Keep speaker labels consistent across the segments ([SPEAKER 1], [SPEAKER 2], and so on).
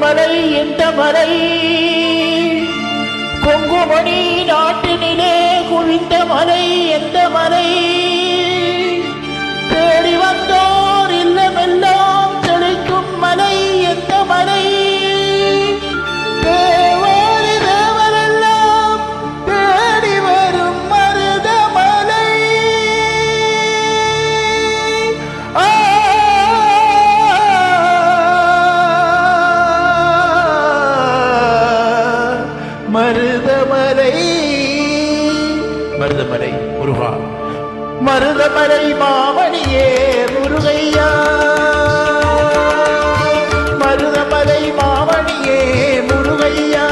[SPEAKER 1] மலை எந்த மலை கொங்குமணி நாட்டினிலே குவிந்த மலை எந்த மலை தேடி வந்தோர் இல்லமெல்லாம் தெளிக்கும் மலை எந்த மலை தேவாரி தேவரெல்லாம் தேடி வரும் மருதமலை மருதமலை மருதமலை முருகா மருதமலை மாமணியே முருகையா மருதமலை மாமணியே முருகையா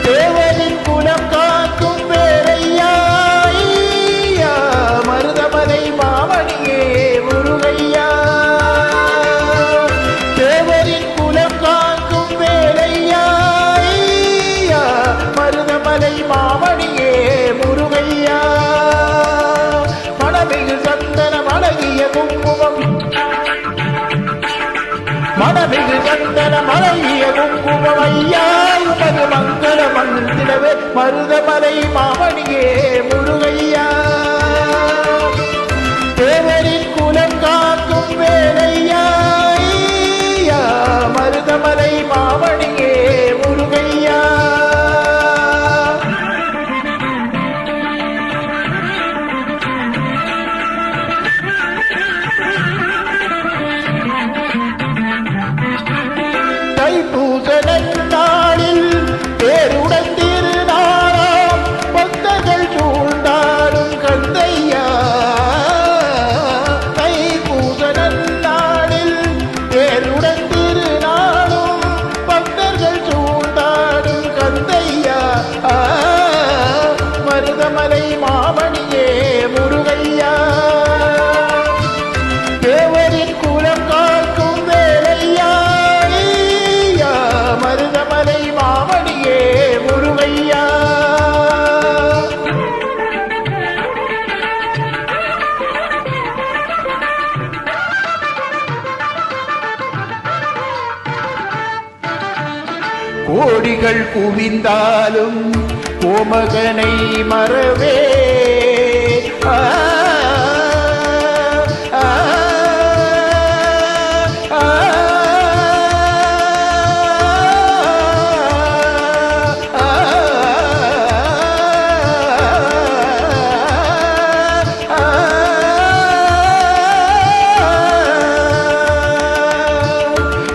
[SPEAKER 1] தேவரின் குலம் காக்கும் வேலையா மருதமலை மாமணியே முருகையா தேவரின் குலம் காக்கும் வேலையா மருதமலை மாமணியே முருகையா மணமிகு சந்தனம் அழகிய குங்குமம் மணமிகு சந்தனம் அழகிய குங்குமம் ஐயா உமது மங்கள மந்திரவே மருதமலை மாமணியே முருகையா தேவரின் குலம் காக்கும் வேலையா மருதமலை மாமணியே முருகையா தைப்பூச நன்னாளில் பேருடன் திருநாளாம் பக்தர்கள் சூழ்ந்தாடும் கந்தையா தைப்பூச நன்னாளில் பேருடன் திருநாளும் பக்தர்கள் சூழ்ந்தாடும் கந்தையா மருதமலை மாமணியே முருகையா தேவரின் குலம் காக்கும் வேலையா மருதமலை மாமணியே முருகையா கோடிகள் குவிந்தாலும் கோமகனை மறவே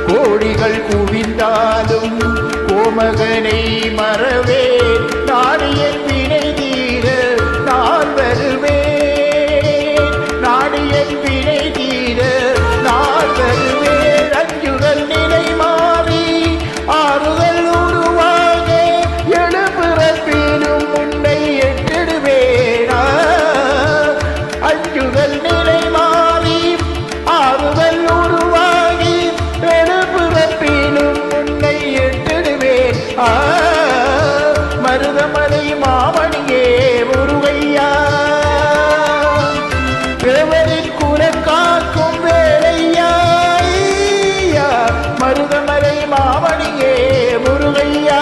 [SPEAKER 1] கோடிகள் குவிந்தாலும் கோமகனை மறவே நாடியன் வினை தீர நான் வருவேன் நாடியன் வினை தீர நான் வருவேன் அஞ்சுதல் நிலை மாறி ஆறுதல் உருவாக எழுபிறப்பிலும் உன்னை எட்டிடுவேன் அஞ்சுதல் நிலை மாறி ஆறுதல் உருவாகி எழுபிறப்பிலும் உன்னை எட்டிடுவேன் மருதமலை மாமணியே முருகையா தேவரின் குலம் காக்கும் வேலையா மருதமலை மாமணியே முருகையா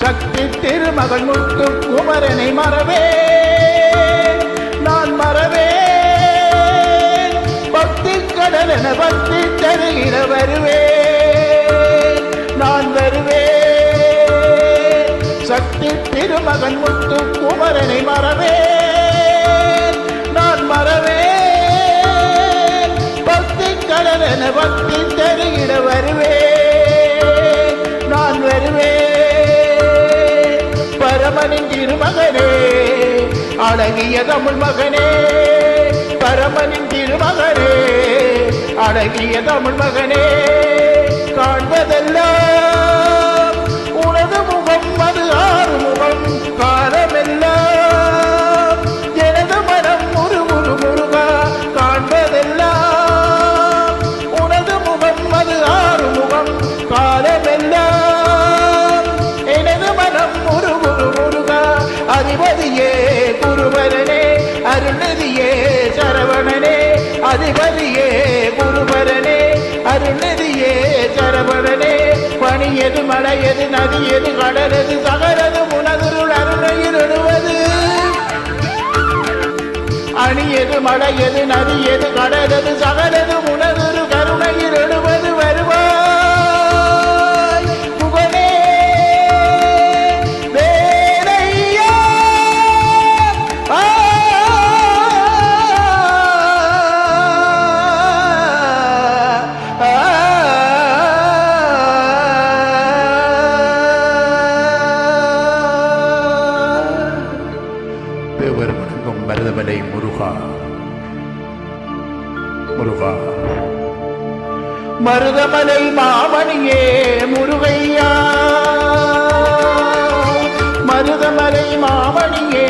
[SPEAKER 1] சக்தி திருமகன் முத்து குமரனை மறவே நான் மறவே பக்தி கடலென பக்தி தருகிற வருவேன் நான் வருவேன் சக்தி திருமகன் முத்து குமரனை மறவே நான் மறவேன் பக்தி கடலென பக்தி தருகிற வருவேன் நான் வருவேன் பரமனின் திருமகனே அழகிய தமிழ் மகனே பரமனின் திருமகனே அழகிய தமிழ் மகனே காண்பதெல்லாம் உனது முகம் அது ஆறு முகம் காலமெல்லாம் எனது மனம் முருகா காண்பதெல்லாம் உனது முகம் அது ஆறு முகம் காலமெல்லாம் எனது மனம் முருகா அதிபதியே குருபரனே அருள்நிதியே சரவணனே அதிபதியே குருபரனே அருள்நிதியே சரவணனே பணியது மலையது நதியது கடலது சகலது உனதுருள் அருணையில் எழுவது அணியது மலையது நதியது கடலது சகலது உனதுரு கருணையில் எழுவது வருவாய் புகழே வேலையா தேவர் வணங்கும் மருதமலை முருகா முருகா மருதமலை மாமணியே முருகையா மருதமலை மாமணியே